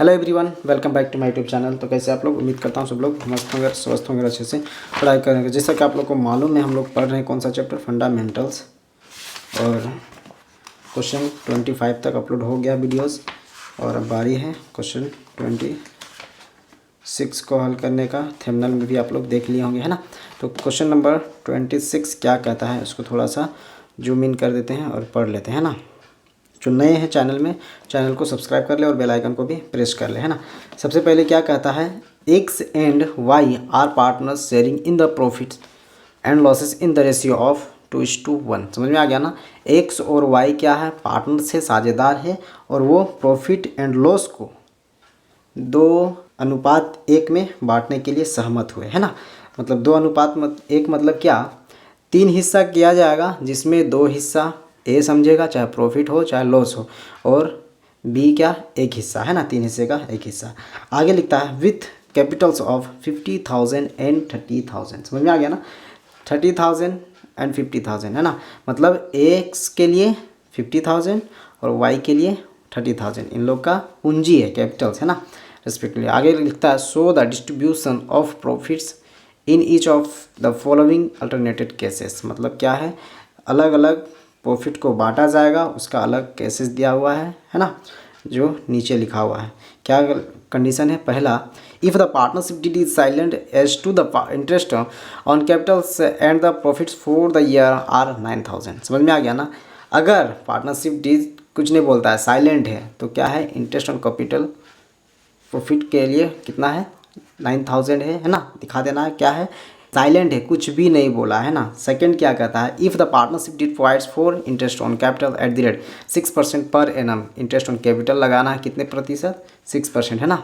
Hello everyone, welcome back to my YouTube channel. तो कैसे आप लोग, उम्मीद करता हूँ सब लोग मस्त होंगे, स्वस्थ होंगे, अच्छे से पढ़ाई करेंगे। जैसा कि आप लोग को मालूम है, हम लोग पढ़ रहे हैं कौन सा चैप्टर, फंडामेंटल्स। और क्वेश्चन 25 तक अपलोड हो गया वीडियोस, और अब बारी है क्वेश्चन 26 को हल करने का। थंबनेल में भी आप लोग देख लिए होंगे, है ना। तो क्वेश्चन नंबर 26 क्या कहता है, उसको थोड़ा सा जूम इन कर देते हैं और पढ़ लेते हैं, ना। जो नए हैं चैनल में, चैनल को सब्सक्राइब कर ले और बेल आइकन को भी प्रेस कर ले, है ना। सबसे पहले क्या कहता है, X and Y are partners sharing in the profits and losses in the ratio of 2:1। समझ में आ गया ना। एक्स और वाई क्या है, पार्टनर्स है, साझेदार है, और वो प्रॉफिट एंड लॉस को 2:1 में बांटने के लिए सहमत हुए, है ना। मतलब 2:1 मतलब क्या, 3 हिस्सा किया जाएगा, जिसमें 2 हिस्सा ए समझेगा, चाहे प्रॉफिट हो चाहे लॉस हो, और बी क्या, 1 हिस्सा, है ना। 3 हिस्से का 1 हिस्सा। आगे लिखता है विथ कैपिटल्स ऑफ 50,000 एंड 30,000। समझ में आ गया ना। 30,000 एंड 50,000, है ना। मतलब एक्स के लिए 50,000 और वाई के लिए 30,000, इन लोग का पूंजी है, कैपिटल्स, है ना, रेस्पेक्टिवली। आगे लिखता है so the distribution of profits in each of the following alternated cases. मतलब क्या है, अलग अलग प्रॉफिट को बांटा जाएगा, उसका अलग केसेस दिया हुआ है ना, जो नीचे लिखा हुआ है। क्या कंडीशन है, पहला, if the partnership deed is silent as to the interest on capitals and the profits for the year are 9,000। समझ में आ गया ना। अगर पार्टनरशिप डीड कुछ नहीं बोलता है, साइलेंट है, तो क्या है, इंटरेस्ट ऑन कैपिटल प्रॉफिट के लिए कितना है, 9,000 है ना। दिखा देना है क्या है, साइलेंट है, कुछ भी नहीं बोला है ना। सेकंड क्या कहता है, if the partnership deed provides for interest on capital at the rate 6% per annum. Interest on capital लगाना है कितने प्रतिशत, 6%, है ना।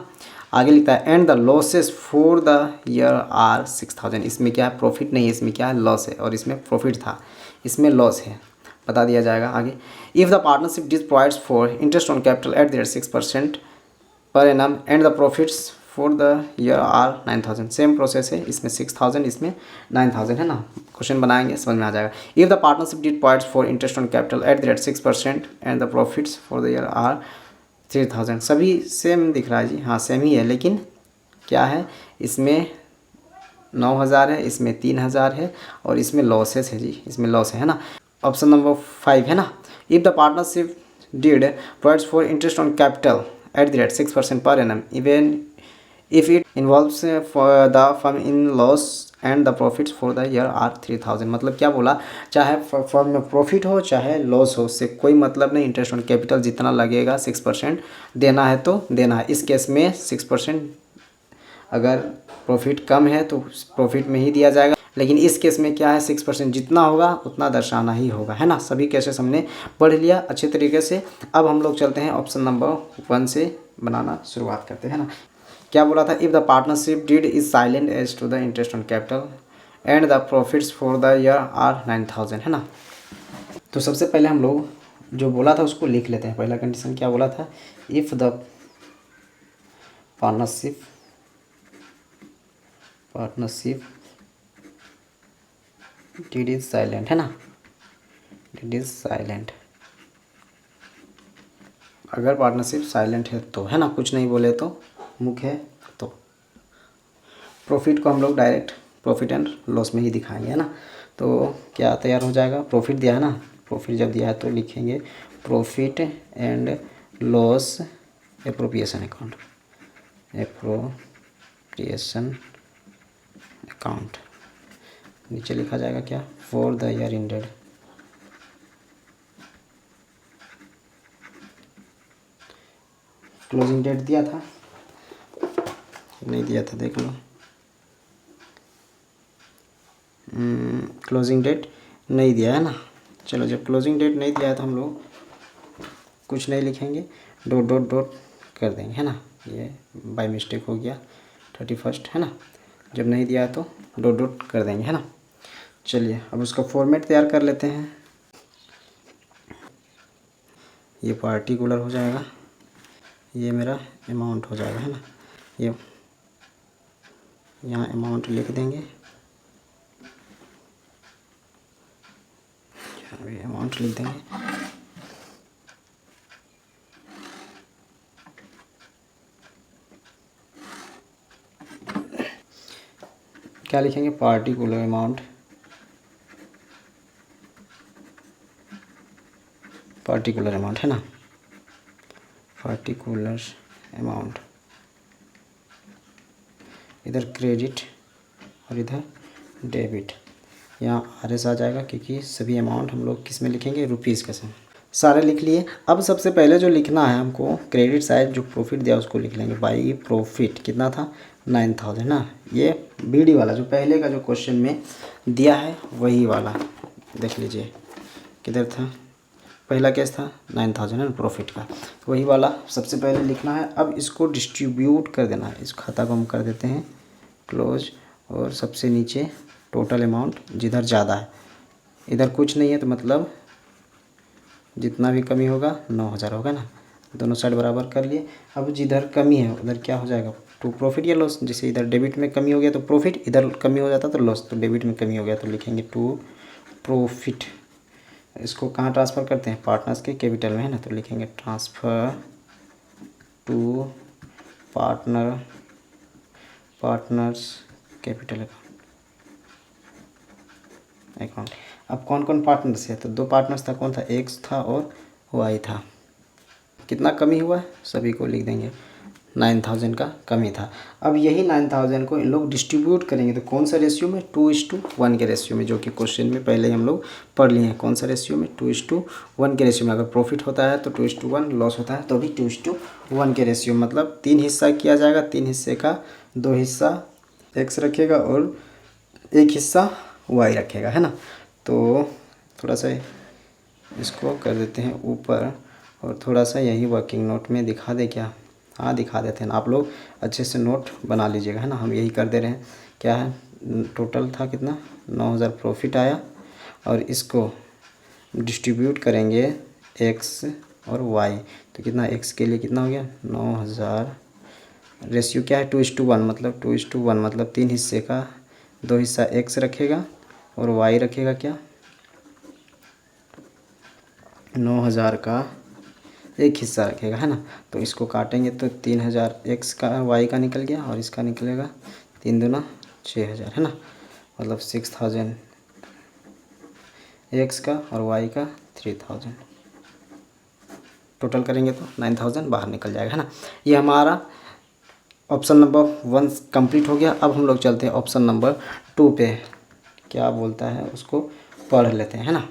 आगे लिखता है and the losses for the year are 6,000। इसमें क्या है, प्रॉफिट नहीं है, इसमें क्या है, लॉस है, और इसमें प्रॉफिट था, इसमें लॉस है, बता दिया जाएगा आगे। If the partnership deed provides for interest on capital at the rate 6% per annum and the profits for the year are 9,000। Same process है, इसमें 6,000, इसमें 9,000, है ना। क्वेश्चन बनाएंगे, समझ में आ जाएगा। If the partnership deed provides for interest on capital at the rate 6% and the profits for the year are 3,000। सभी सेम दिख रहा है जी, हाँ सेम ही है, लेकिन क्या है, इसमें 9,000 है, इसमें 3,000 है, और इसमें लॉसेस है जी, इसमें लॉस है ना। ऑप्शन नंबर 5 है ना। If the partnership deed provides for interest on capital at the rate 6% per annum, even if it involves for the firm in loss and the profits for the year are 3,000। मतलब क्या बोला, चाहे firm में profit हो चाहे loss हो, उससे कोई मतलब नहीं। इंटरेस्ट ऑन कैपिटल जितना लगेगा 6% देना है तो देना है। इस केस में 6%, अगर प्रॉफिट कम है तो प्रॉफिट में ही दिया जाएगा, लेकिन इस केस में क्या है, 6% जितना होगा उतना दर्शाना ही होगा, है ना। सभी केसेस हमने पढ़ लिया अच्छे तरीके से। अब हम लोग चलते हैं ऑप्शन नंबर 1 से बनाना शुरुआत करते हैं ना। क्या बोला था, if the partnership deed is silent as to the interest on capital and the profits for the year are 9,000, है ना। तो सबसे पहले हम लोग जो बोला था उसको लिख लेते हैं। पहला कंडीशन क्या बोला था, if the partnership did is silent, है ना, डिड इज साइलेंट। अगर पार्टनरशिप साइलेंट है तो, है ना, कुछ नहीं बोले तो, मुख है तो। प्रॉफिट को हम लोग डायरेक्ट प्रॉफिट एंड लॉस में ही दिखाएंगे, है ना। तो क्या तैयार हो जाएगा, प्रॉफिट दिया है ना, प्रॉफिट जब दिया है तो लिखेंगे profit and loss appropriation account, appropriation account. नीचे लिखा जाएगा क्या, for the year ended. Closing date दिया था, नहीं दिया था, देख लो। क्लोजिंग डेट नहीं दिया है ना। चलो, जब क्लोजिंग डेट नहीं दिया है तो हम लोग कुछ नहीं लिखेंगे, डॉट डॉट डॉट कर देंगे, है ना। ये बाय मिस्टेक हो गया, 31, है ना। जब नहीं दिया है तो डॉट डॉट कर देंगे, है ना। चलिए अब उसका फॉर्मेट तैयार कर लेते हैं। ये पार्टिकुलर हो जाएगा, ये मेरा अमाउंट हो जाएगा, है ना। ये यहाँ अमाउंट लिख देंगे, अमाउंट लिख देंगे। क्या लिखेंगे, पार्टिकुलर अमाउंट, पार्टिकुलर अमाउंट है ना, पार्टिकुलर अमाउंट, इधर क्रेडिट और इधर डेबिट। यहाँ आर एस आ जाएगा क्योंकि सभी अमाउंट हम लोग किस में लिखेंगे, रुपीज़ के साथ। सारे लिख लिए। अब सबसे पहले जो लिखना है हमको, क्रेडिट साइड जो प्रॉफिट दिया उसको लिख लेंगे। बाई प्रॉफिट कितना था, 9000 ना। ये बीडी वाला जो पहले का जो क्वेश्चन में दिया है वही वाला देख लीजिए, किधर था, पहला केस था 9000 है प्रॉफिट का, तो वही वाला सबसे पहले लिखना है। अब इसको डिस्ट्रीब्यूट कर देना है, इस खाता को हम कर देते हैं क्लोज, और सबसे नीचे टोटल अमाउंट जिधर ज़्यादा है, इधर कुछ नहीं है तो मतलब जितना भी कमी होगा 9000 होगा ना, दोनों साइड बराबर कर लिए। अब जिधर कमी है उधर क्या हो जाएगा, टू प्रॉफिट या लॉस। जैसे इधर डेबिट में कमी हो गया तो प्रॉफिट, इधर कमी हो जाता तो लॉस, तो डेबिट में कमी हो गया तो लिखेंगे टू प्रॉफिट। इसको कहाँ ट्रांसफ़र करते हैं, पार्टनर्स के कैपिटल में है ना, तो लिखेंगे transfer to partners capital account. अब कौन कौन पार्टनर्स है, तो दो पार्टनर्स था, कौन था, एक्स था और वाई था। कितना कमी हुआ सभी को लिख देंगे, 9000 का कमी था। अब यही 9000 को इन लोग डिस्ट्रीब्यूट करेंगे तो कौन सा रेशियो में, 2:1 के रेशियो में, जो कि क्वेश्चन में पहले ही हम लोग पढ़ लिए हैं। कौन सा रेशियो में, 2:1 के रेशियो में। अगर प्रॉफिट होता है तो 2:1, लॉस होता है तो भी 2:1 के रेशियो, मतलब 3 हिस्सा किया जाएगा। 3 हिस्से का 2 हिस्सा एक्स रखेगा और 1 हिस्सा वाई रखेगा, है ना। तो थोड़ा सा इसको कर देते हैं ऊपर, और थोड़ा सा यही वर्किंग नोट में दिखा दे क्या, हाँ दिखा देते हैं। आप लोग अच्छे से नोट बना लीजिएगा, है ना। हम यही कर दे रहे हैं। क्या है, टोटल था कितना, 9000 प्रॉफिट आया, और इसको डिस्ट्रीब्यूट करेंगे एक्स और वाई, तो कितना, एक्स के लिए कितना हो गया 9000। रेशियो क्या है, 2:1, मतलब 2:1 मतलब 3 हिस्से का 2 हिस्सा एक्स रखेगा और वाई रखेगा क्या, 9000 का 1 हिस्सा रखेगा, है ना। तो इसको काटेंगे तो 3000 एक्स का, वाई का निकल गया, और इसका निकलेगा 3 दूना 6000, है ना। मतलब 6000 एक्स का और वाई का 3000, टोटल करेंगे तो 9000 बाहर निकल जाएगा, है ना। ये हमारा ऑप्शन नंबर 1 कंप्लीट हो गया। अब हम लोग चलते हैं ऑप्शन नंबर 2 पे, क्या बोलता है उसको पढ़ लेते हैं, है ना।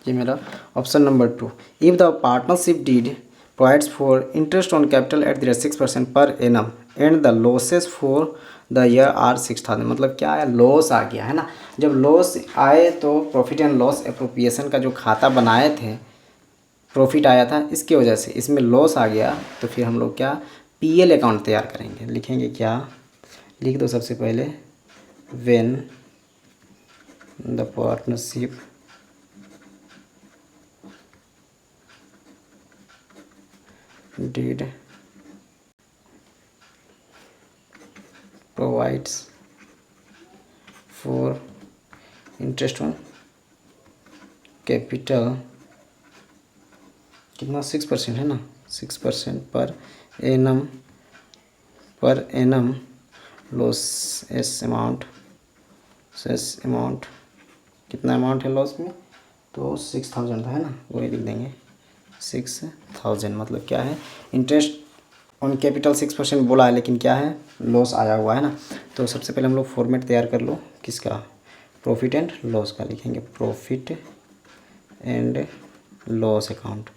ये मेरा option number 2। If the partnership deed provides for interest on capital at the 6% per annum and the losses for the year are 6000, मतलब क्या है, लॉस आ गया, है ना। जब लॉस आए तो प्रॉफिट एंड लॉस एप्रोप्रिएशन का जो खाता बनाए थे, प्रॉफिट आया था, इसकी वजह से इसमें लॉस आ गया, तो फिर हम लोग क्या, पीएल अकाउंट तैयार करेंगे। लिखेंगे क्या, लिख दो सबसे पहले, when the partnership did provides for interest on capital, कितना 6% है ना, 6% per annum loss S amount, कितना अमाउंट है लॉस में, तो 6000 था, है ना, वही लिख देंगे 6000। मतलब क्या है, इंटरेस्ट ऑन कैपिटल 6% बोला है, लेकिन क्या है, लॉस आया हुआ है ना। तो सबसे पहले हम लोग फॉर्मेट तैयार कर लो, किसका, प्रॉफिट एंड लॉस का। लिखेंगे profit and loss account.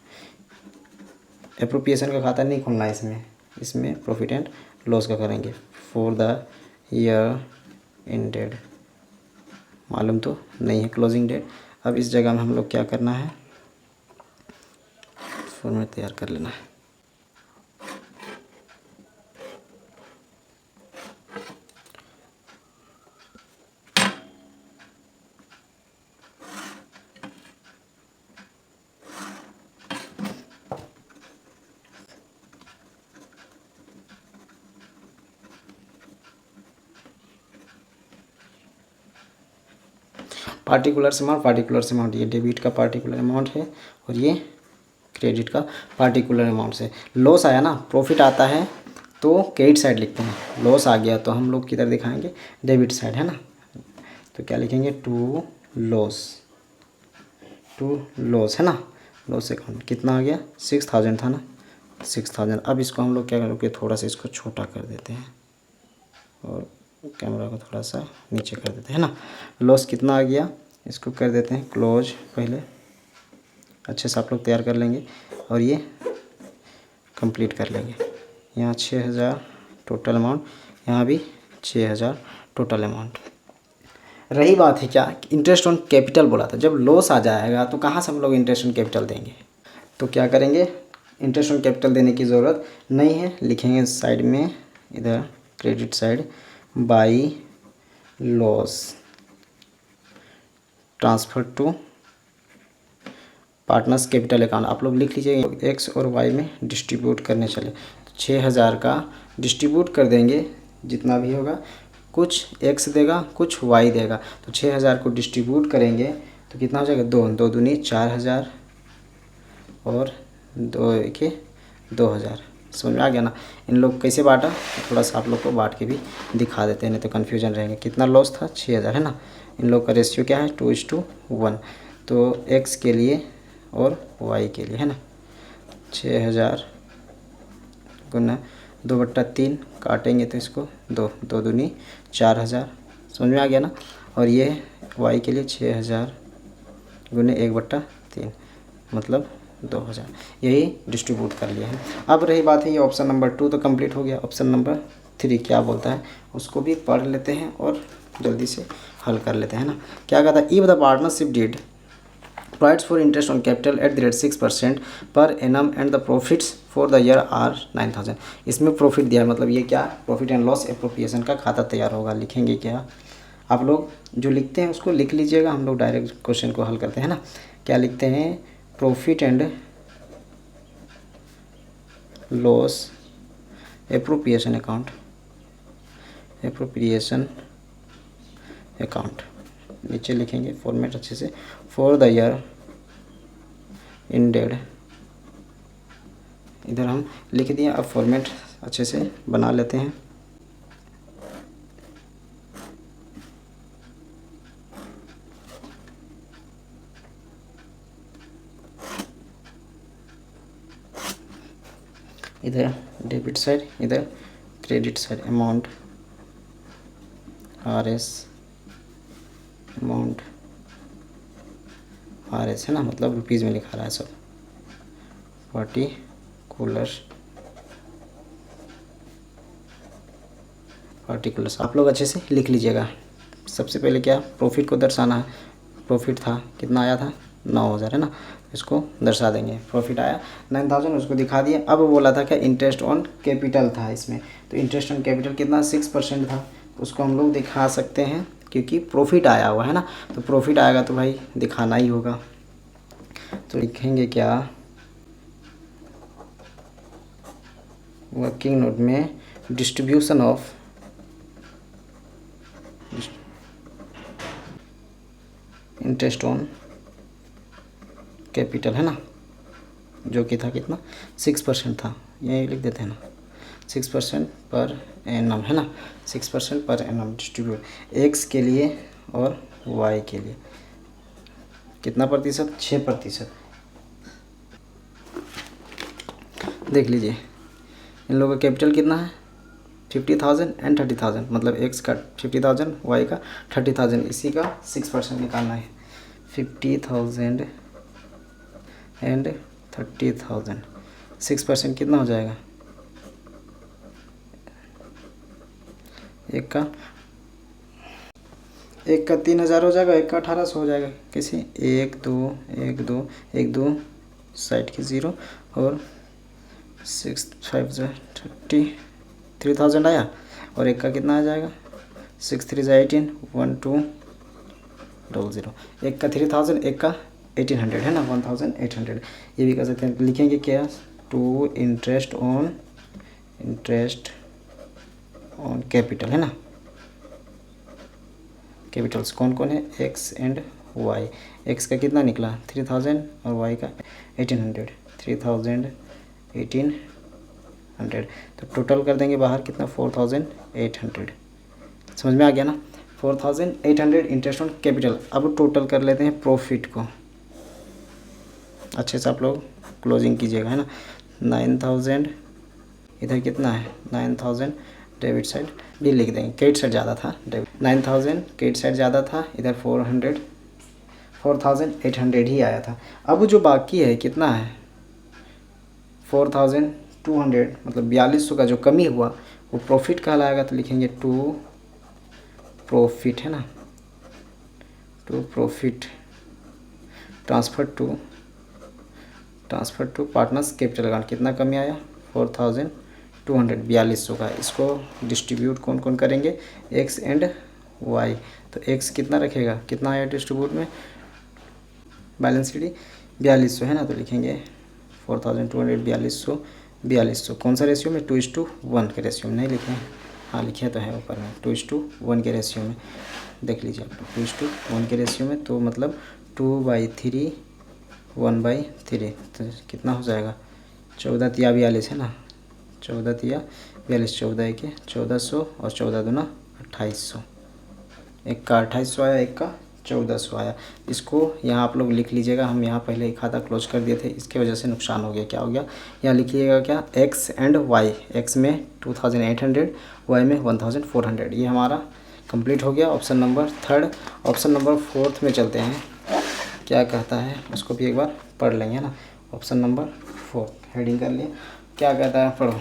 Appropriation का खाता नहीं खोलना है इसमें प्रॉफिट एंड लॉस का करेंगे। फॉर द ईयर एंडेड, मालूम तो नहीं है क्लोजिंग डेट। अब इस जगह में हम लोग क्या करना है, फॉर्मेट तैयार कर लेना है। पार्टिकुलर अमाउंट, ये डेबिट का पार्टिकुलर अमाउंट है और ये क्रेडिट का पार्टिकुलर अमाउंट से। लॉस आया ना, प्रॉफिट आता है तो क्रेडिट साइड लिखते हैं। लॉस आ गया तो हम लोग किधर दिखाएंगे, डेबिट साइड, है ना। तो क्या लिखेंगे, टू लॉस, है ना। लॉस अकाउंट कितना आ गया, 6000 था ना, 6000। अब इसको हम लोग क्या करेंगे, थोड़ा सा इसको छोटा कर देते हैं और कैमरा को थोड़ा सा नीचे कर देते हैं, है ना। लॉस कितना आ गया, इसको कर देते हैं क्लोज। पहले अच्छे से आप लोग तैयार कर लेंगे और ये कंप्लीट कर लेंगे। यहाँ 6000 टोटल अमाउंट, यहाँ भी 6000 टोटल अमाउंट। रही बात है क्या, इंटरेस्ट ऑन कैपिटल बोला था। जब लॉस आ जाएगा तो कहाँ से हम लोग इंटरेस्ट ऑन कैपिटल देंगे, तो क्या करेंगे, इंटरेस्ट ऑन कैपिटल देने की ज़रूरत नहीं है। लिखेंगे साइड में इधर credit side, by loss transfer to partners capital account. आप लोग लिख लीजिए, एक्स और वाई में डिस्ट्रीब्यूट करने चले तो 6000 का डिस्ट्रीब्यूट कर देंगे, जितना भी होगा, कुछ एक्स देगा कुछ वाई देगा। तो 6000 को डिस्ट्रीब्यूट करेंगे तो कितना हो जाएगा, 2 दूनी 4000 और 2 एके 2000। समझ में आ गया ना। इन लोग कैसे बांटा, तो थोड़ा सा आप लोग को बांट के भी दिखा देते हैं, नहीं तो कन्फ्यूजन रहेंगे। कितना लॉस था, 6000, है ना। इन लोग का रेशियो क्या है, 2:1। तो एक्स के लिए और वाई के लिए, है ना। 6000 गुना 2/3 काटेंगे तो इसको 2 दूनी 4000। समझ में आ गया ना। और ये वाई के लिए 6000 गुने 1/3 मतलब 2000। यही डिस्ट्रीब्यूट कर लिया है। अब रही बात है, ये ऑप्शन नंबर 2 तो कंप्लीट हो गया। ऑप्शन नंबर 3 क्या बोलता है, उसको भी पढ़ लेते हैं और जल्दी से हल कर लेते हैं ना। क्या कहता है, if the partnership deed provides for interest on capital at the rate 6% per annum and the profits for the year are 9000। इसमें प्रॉफिट दिया है, मतलब ये क्या, प्रॉफिट एंड लॉस एप्रोप्रिएशन का खाता तैयार होगा। लिखेंगे क्या, आप लोग जो लिखते हैं उसको लिख लीजिएगा, हम लोग डायरेक्ट क्वेश्चन को हल करते हैं ना। क्या लिखते हैं, profit and loss appropriation account नीचे लिखेंगे फॉर्मेट अच्छे से, फॉर द ईयर इंडेड। इधर हम लिख दिए, अब फॉर्मेट अच्छे से बना लेते हैं। इधर डेबिट साइड, इधर credit side. Amount R S है ना, मतलब रुपीज़ में लिखा रहा है सब। पार्टिकुलर्स आप लोग अच्छे से लिख लीजिएगा। सबसे पहले क्या, प्रॉफिट को दर्शाना है। प्रॉफिट था, कितना आया था, 9000, है ना। इसको दर्शा देंगे, प्रॉफिट आया 9000, उसको दिखा दिया। अब बोला था क्या, इंटरेस्ट ऑन कैपिटल था इसमें, तो इंटरेस्ट ऑन कैपिटल कितना, 6% था। उसको हम लोग दिखा सकते हैं क्योंकि प्रॉफिट आया हुआ है ना, तो प्रॉफिट आएगा तो भाई दिखाना ही होगा। तो लिखेंगे क्या, वर्किंग नोट में distribution of interest on capital, है ना, जो कि था कितना, 6% था। यही लिख देते हैं ना, 6% पर एनम, है ना, 6% पर एनम डिस्ट्रीब्यूट एक्स के लिए और वाई के लिए कितना प्रतिशत, 6%। देख लीजिए, इन लोगों का कैपिटल कितना है, 50,000 एंड 30,000, मतलब एक्स का 50,000, वाई का 30,000। इसी का 6% निकालना है। 50,000 एंड 30,000, 6% कितना हो जाएगा, एक का 3,000 हो जाएगा, एक का 1800 हो जाएगा। कैसे, 1 2 साइड की 0 और 6 5 33,000 आया, और एक का कितना आ जाएगा, 6 3 18 1 2 0 0। एक का 3000, एक का 1800, है ना, 1800। ये भी कर सकते हैं। लिखेंगे क्या, टू इंटरेस्ट ऑन कैपिटल, है ना। कैपिटल्स कौन कौन है, एक्स एंड वाई। एक्स का कितना निकला, 3000 और वाई का 1800। 3000 18 4,800। तो टोटल कर देंगे बाहर कितना 4,800। समझ में आ गया ना, 4,800 इंटरेस्ट ऑन कैपिटल। अब टोटल कर लेते हैं प्रॉफिट को, अच्छे से आप लोग क्लोजिंग कीजिएगा, है ना। 9,000 इधर कितना है 9,000 डेबिट साइड भी लिख देंगे, क्रेडिट साइड ज़्यादा था, डेबिट 9,000 क्रेडिट साइड ज़्यादा था, इधर 4,800 ही आया था। अब जो बाकी है कितना है 4,200, मतलब 4200 का जो कमी हुआ वो प्रॉफिट कहलाएगा। तो लिखेंगे टू प्रॉफिट, है ना, to profit transfer to partners capital account. कितना कमी आया 4,200, 4200 का। इसको डिस्ट्रीब्यूट कौन कौन करेंगे एक्स एंड वाई। तो एक्स कितना रखेगा, कितना आया डिस्ट्रीब्यूट में बैलेंस शीट 4200, है ना। तो लिखेंगे 4,200 4200 कौन सा रेशियो में 2:1 के रेशियो में, नहीं लिखे हैं, हाँ लिखे तो है ऊपर में 2:1 के रेशियो में, देख लीजिए आप 2:1 के रेशियो में। तो मतलब 2/3 1/3, तो कितना हो जाएगा 14 तिया 42, है ना, 14 तिया 42, 14 एक 1400 और 14 दूना 2800, एक का 2800 आया, एक का 1400 आया। इसको यहाँ आप लोग लिख लीजिएगा, हम यहाँ पहले ही खाता क्लोज कर दिए थे, इसके वजह से नुकसान हो गया। क्या हो गया, यहाँ लिखिएगा क्या एक्स एंड वाई, एक्स में 2,800, वाई में 1,400। ये हमारा कंप्लीट हो गया ऑप्शन नंबर 3। ऑप्शन नंबर 4 में चलते हैं, क्या कहता है उसको भी एक बार पढ़ लेंगे ना। ऑप्शन नंबर 4 हेडिंग कर लिए, क्या कहता है पढ़ो।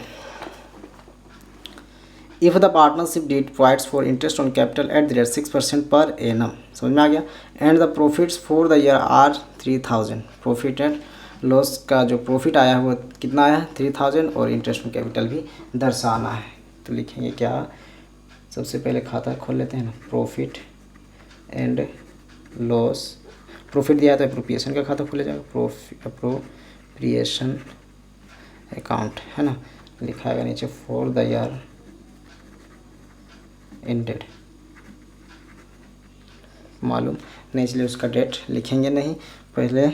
If the partnership deed provides for interest on capital at the rate 6% per annum, समझ में आ गया, and the profits for the year are 3,000, profit and loss का जो प्रॉफिट आया है वो कितना आया 3,000, और इंटरेस्ट ऑन कैपिटल भी दर्शाना है। तो लिखेंगे क्या, सबसे पहले खाता खोल लेते हैं ना, प्रॉफिट एंड लॉस। प्रॉफिट दिया है तो अप्रोप्रिएशन का खाता खोला जाएगा, अप्रोप्रिएशन अकाउंट, है ना, लिखा है नीचे फॉर द ईयर एंडेड, मालूम नहीं इसलिए उसका डेट लिखेंगे नहीं, पहले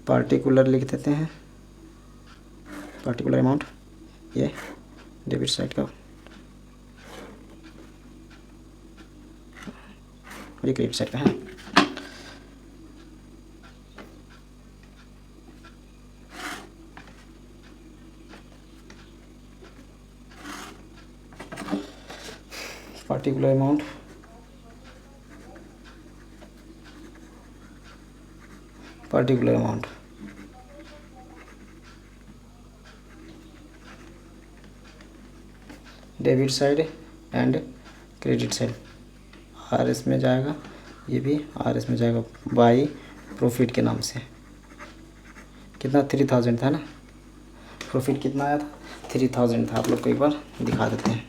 पार्टिकुलर लिख देते हैं, पार्टिकुलर अमाउंट, ये डेबिट साइड का, ये क्रेडिट साइड का है। Particular amount debit side and credit side, R S में जाएगा, ये भी आर एस में जाएगा, बाई प्रॉफिट के नाम से। कितना 3,000 था ना, प्रॉफिट कितना आया था 3,000 था। आप लोग को एक बार दिखा देते हैं,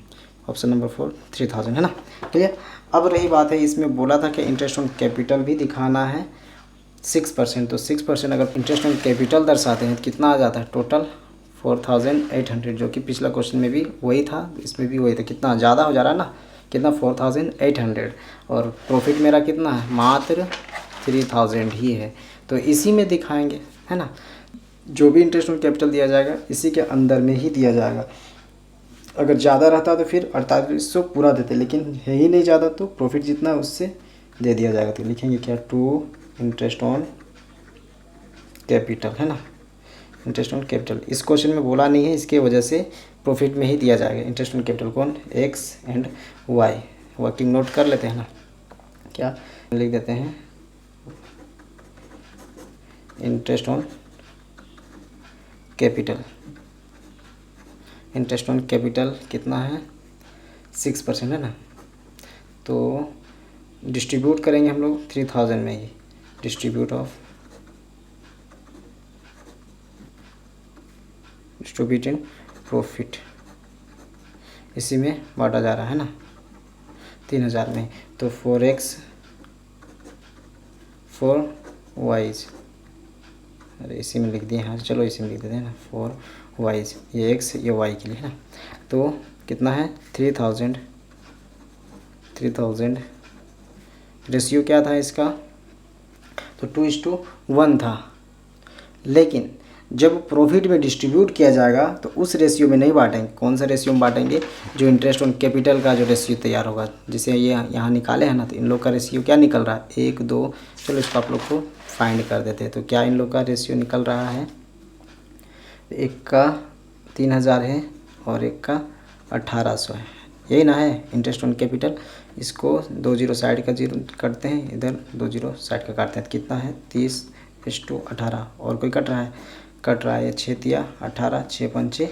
ऑप्शन नंबर 4 3,000, है ना, क्लियर। अब रही बात है, इसमें बोला था कि इंटरेस्ट ऑन कैपिटल भी दिखाना है 6%, तो 6% अगर इंटरेस्ट ऑन कैपिटल दर्शाते हैं तो कितना आ जाता है टोटल 4,800, जो कि पिछला क्वेश्चन में भी वही था, इसमें भी वही था। कितना ज़्यादा हो जा रहा है ना, कितना 4,800, और प्रॉफिट मेरा कितना है मात्र 3,000 ही है। तो इसी में दिखाएंगे, है ना, जो भी इंटरेस्ट ऑन कैपिटल दिया जाएगा इसी के अंदर में ही दिया जाएगा। अगर ज़्यादा रहता तो फिर 4,800 पूरा देते, लेकिन है ही नहीं ज़्यादा, तो प्रॉफिट जितना है उससे दे दिया जाएगा। तो लिखेंगे क्या टू इंटरेस्ट ऑन कैपिटल, है ना, इंटरेस्ट ऑन कैपिटल। इस क्वेश्चन में बोला नहीं है, इसके वजह से प्रॉफिट में ही दिया जाएगा इंटरेस्ट ऑन कैपिटल, कौन X and Y. Working note कर लेते हैं ना, क्या लिख देते हैं interest on capital. Interest on capital कितना है 6%, है ना। तो डिस्ट्रीब्यूट करेंगे हम लोग 3,000 में ही, डिस्ट्रीब्यूटिंग प्रॉफिट इसी में बांटा जा रहा है ना 3,000 में। तो 4x 4y, अरे इसी में लिख दिए, हाँ चलो इसी में लिख देते हैं ना 4y, ये x ये y के लिए, है ना। तो कितना है 3,000, रेशियो क्या था इसका, तो 2:1 था। लेकिन जब प्रॉफिट में डिस्ट्रीब्यूट किया जाएगा तो उस रेशियो में नहीं बांटेंगे। कौन सा रेशियो में बांटेंगे? जो इंटरेस्ट ऑन कैपिटल का जो रेशियो तैयार होगा, जैसे ये यहाँ निकाले हैं ना, तो इन लोग का रेशियो क्या निकल रहा है? 1 2। चलो इसको आप लोग को फाइंड कर देते हैं। तो क्या इन लोग का रेशियो निकल रहा है? एक का 3000 है और एक का 1800 है, यही ना है इंटरेस्ट ऑन कैपिटल। इसको 2 जीरो साइड का जीरो करते हैं, इधर 2 जीरो साइड का काटते हैं, तो कितना है? 30:18। और कोई कट रहा है? कट रहा है 6 तिया 18, 6 पंचे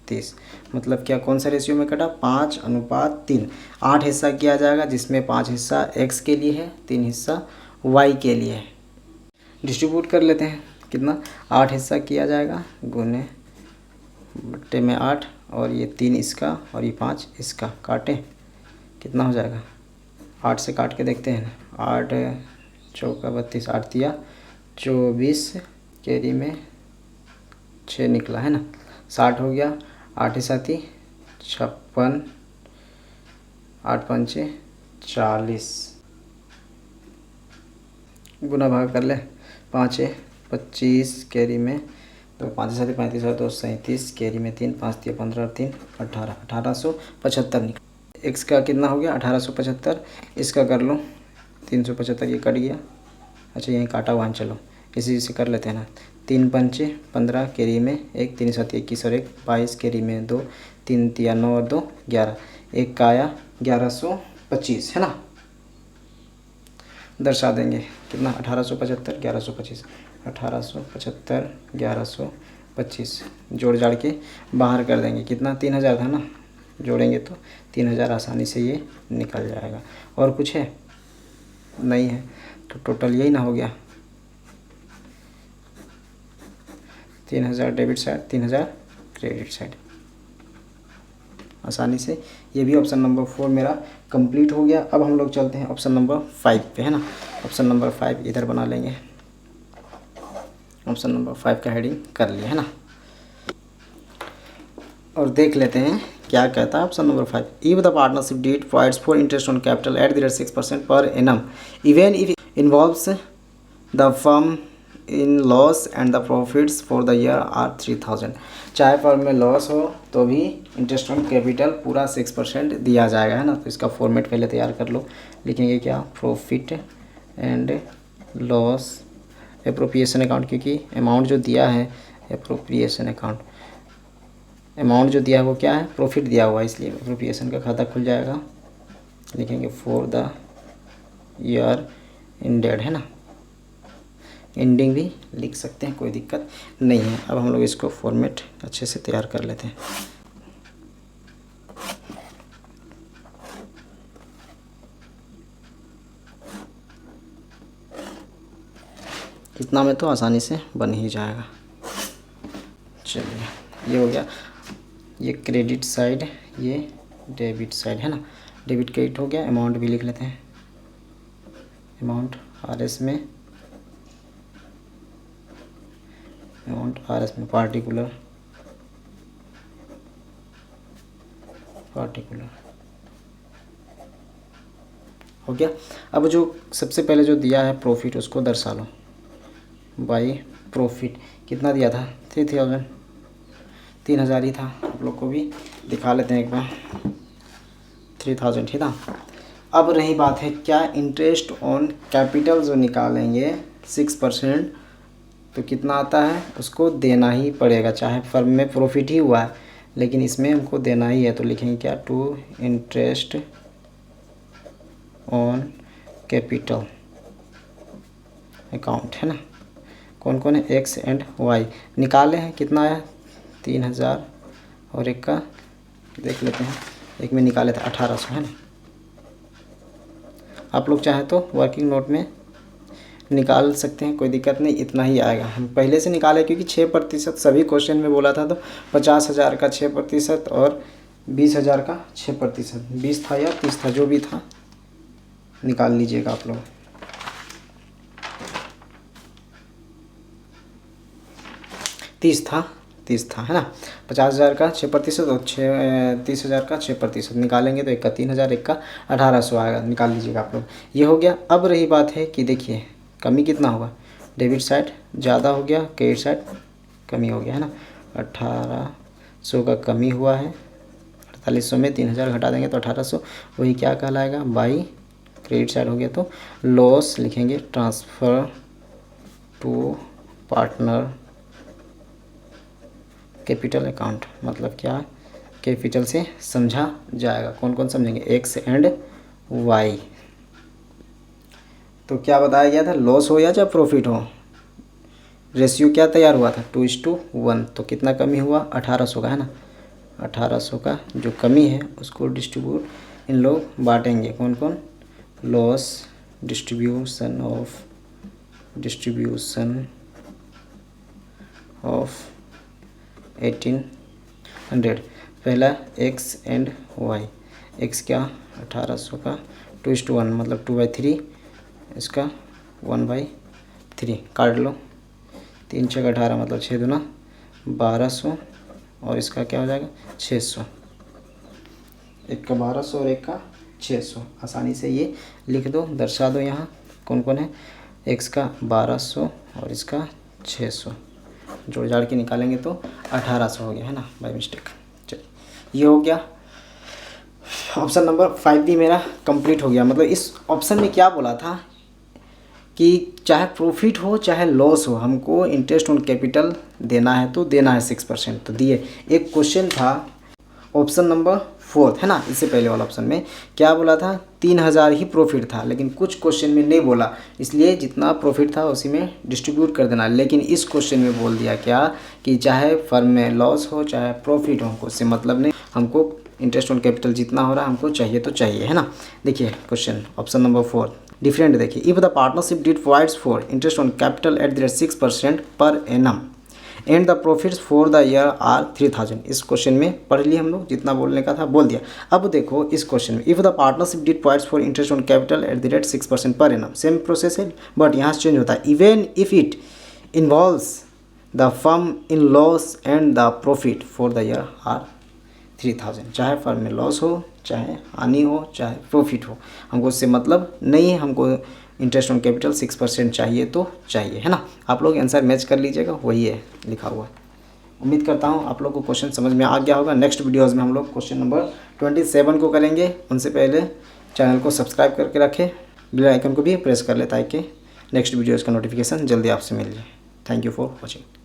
30। मतलब क्या, कौन सा रेशियो में कटा? 5:3। 8 हिस्सा किया जाएगा, जिसमें 5 हिस्सा x के लिए है, 3 हिस्सा y के लिए है। डिस्ट्रीब्यूट कर लेते हैं। कितना? 8 हिस्सा किया जाएगा, गुने बट्टे में 8, और ये 3 इसका और ये 5 इसका, काटें, कितना हो जाएगा? 8 से काट के देखते हैं ना। 8 चौका 32, 8 तिया 24, कैरी में 6 निकला है ना, 60 हो गया। 8 साथी 56, 8 पंचे 40, गुना भाग कर ले। 5 25, कैरी में तो 5 साथी 35 और 2 37, कैरी में 3, 5 तिया 15 और 3 18, 1875 निकला। एक्स का कितना हो गया? 1875। इसका कर लो 375, ये कट गया। अच्छा यहीं काटा हुआ है, चलो इसी से कर लेते हैं ना। 3 पंचे 15, कैरी में 1, 3 सात 21 और 1 22, कैरी में 2, 3 तिया 9 और 2 11, एक का आया 1125, है ना। दर्शा देंगे कितना? 1875 1125, 1875 1125 जोड़ जाड़ के बाहर कर देंगे। कितना? 3000 था ना, जोड़ेंगे तो 3000 आसानी से ये निकल जाएगा। और कुछ है? नहीं है, तो टोटल यही ना हो गया। 3000 डेबिट साइड, 3000 क्रेडिट साइड, आसानी से। ये भी ऑप्शन नंबर 4 मेरा कंप्लीट हो गया। अब हम लोग चलते हैं ऑप्शन नंबर 5 पे, है ना। ऑप्शन नंबर 5 इधर बना लेंगे। ऑप्शन नंबर 5 का हेडिंग कर लिया, है ना। और देख लेते हैं क्या कहता है option number 5। If the partnership deed provides for interest on capital at the rate 6% per annum even if involves the firm in loss and the profits for the year are 3000। चाहे फर्म में loss हो तो भी interest on capital पूरा 6% दिया जाएगा, है ना। तो इसका फॉर्मेट पहले तैयार कर लो। लिखेंगे क्या? Profit and loss appropriation account, क्योंकि अमाउंट जो दिया है एप्रोप्रिएशन अकाउंट, अमाउंट जो दिया है वो क्या है? प्रॉफिट दिया हुआ है, इसलिए एप्रोप्रिएशन का खाता खुल जाएगा। लिखेंगे फॉर द ईयर एंडेड, है ना। एंडिंग भी लिख सकते हैं, कोई दिक्कत नहीं है। अब हम लोग इसको फॉर्मेट अच्छे से तैयार कर लेते हैं। इतना में तो आसानी से बन ही जाएगा। चलिए ये हो गया, ये क्रेडिट साइड, ये डेबिट साइड, है ना। डेबिट क्रेडिट हो गया। अमाउंट भी लिख लेते हैं। अमाउंट आरएस में, अमाउंट आरएस में पार्टिकुलर हो गया। अब जो सबसे पहले जो दिया है प्रॉफिट, उसको दर्शा लो बाई प्रॉफिट। कितना दिया था? 3000, 3000 ही था। आप लोग को भी दिखा लेते हैं एक बार। 3000 ही था। अब रही बात है क्या, इंटरेस्ट ऑन कैपिटल जो निकालेंगे 6%, तो कितना आता है? उसको देना ही पड़ेगा, चाहे फर्म में प्रॉफिट ही हुआ है, लेकिन इसमें हमको देना ही है। तो लिखेंगे क्या? To interest on capital account, है ना। कौन कौन है? एक्स एंड वाई निकाले हैं। कितना आया? 3000 और एक का देख लेते हैं, एक में निकाले थे 1800, है ना। आप लोग चाहें तो वर्किंग नोट में निकाल सकते हैं, कोई दिक्कत नहीं, इतना ही आएगा। हम पहले से निकाले क्योंकि 6% सभी क्वेश्चन में बोला था, तो 50,000 का 6% और 20,000 का 6%, 20 था या 30 था, जो भी था निकाल लीजिएगा आप लोग। तीस था, है ना। 50,000 का 6% और 30,000 का 6% निकालेंगे तो एक का 3,000, एक का 1800 आएगा। निकाल लीजिएगा आप लोग। ये हो गया। अब रही बात है कि देखिए कमी कितना होगा? डेबिट साइड ज़्यादा हो गया, क्रेडिट साइड कमी हो गया है ना, 1800 का कमी हुआ है। 4800 में 3000 घटा देंगे तो 1800, वही क्या कहलाएगा, बाई क्रेडिट साइड हो गया तो लॉस लिखेंगे, transfer to partner capital account, मतलब क्या, कैपिटल से समझा जाएगा। कौन कौन समझेंगे, एक्स एंड वाई। तो क्या बताया गया था, लॉस हो या चाहे प्रॉफिट हो, रेशियो क्या तैयार हुआ था, 2:1। तो कितना कमी हुआ, 1800 का है ना, 1800 का जो कमी है उसको डिस्ट्रीब्यूट इन लोग बांटेंगे, कौन कौन, लॉस डिस्ट्रीब्यूशन ऑफ 1800। पहला एक्स एंड वाई, एक्स क्या 1800 का 2:1 मतलब 2/3, इसका 1/3 काट लो, 3 6 18 मतलब 6 दूना 1200 और इसका क्या हो जाएगा 600, एक का 1200 और एक का 600। आसानी से ये लिख दो, दर्शा दो यहाँ कौन कौन है, एक्स का 1200 और इसका 600, जोड़ जाड़ के निकालेंगे तो 1800 हो गया है ना, बाय मिस्टेक। चलिए ये हो गया, ऑप्शन नंबर 5 भी मेरा कंप्लीट हो गया। मतलब इस ऑप्शन में क्या बोला था कि चाहे प्रॉफिट हो चाहे लॉस हो, हमको इंटरेस्ट ऑन कैपिटल देना है तो देना है 6%, तो दिए। एक क्वेश्चन था ऑप्शन नंबर 4 है ना, इससे पहले वाला ऑप्शन में क्या बोला था, 3000 ही प्रॉफिट था, लेकिन कुछ क्वेश्चन में नहीं बोला, इसलिए जितना प्रॉफिट था उसी में डिस्ट्रीब्यूट कर देना। लेकिन इस क्वेश्चन में बोल दिया क्या कि चाहे फर्म में लॉस हो चाहे प्रॉफिट हो, हमको उससे मतलब नहीं, हमको इंटरेस्ट ऑन कैपिटल जितना हो रहा है हमको चाहिए तो चाहिए, है ना। देखिए क्वेश्चन ऑप्शन नंबर 4 डिफरेंट देखिए, if the partnership deed provides for interest on capital at the rate 6% per annum and the profits for the year are 3000। इस क्वेश्चन में पढ़ लिए हम लोग, जितना बोलने का था बोल दिया। अब देखो इस क्वेश्चन में, if the partnership deed provides for interest on capital at the rate 6% per annum, same process है बट यहाँ से चेंज होता है, even if it involves the firm in loss and the profit for the year are 3000। चाहे firm में loss हो चाहे हानि हो चाहे प्रॉफिट हो, हमको उससे मतलब नहीं है, हमको इंटरेस्ट ऑन कैपिटल 6% चाहिए तो चाहिए, है ना। आप लोग आंसर मैच कर लीजिएगा, वही है लिखा हुआ। उम्मीद करता हूँ आप लोग को क्वेश्चन समझ में आ गया होगा। नेक्स्ट वीडियोज़ में हम लोग क्वेश्चन नंबर 27 को करेंगे। उनसे पहले चैनल को सब्सक्राइब करके रखें, बेल आइकन को भी प्रेस कर ले ताकि नेक्स्ट वीडियोज़ का नोटिफिकेशन जल्दी आपसे मिल जाए। Thank you for watching.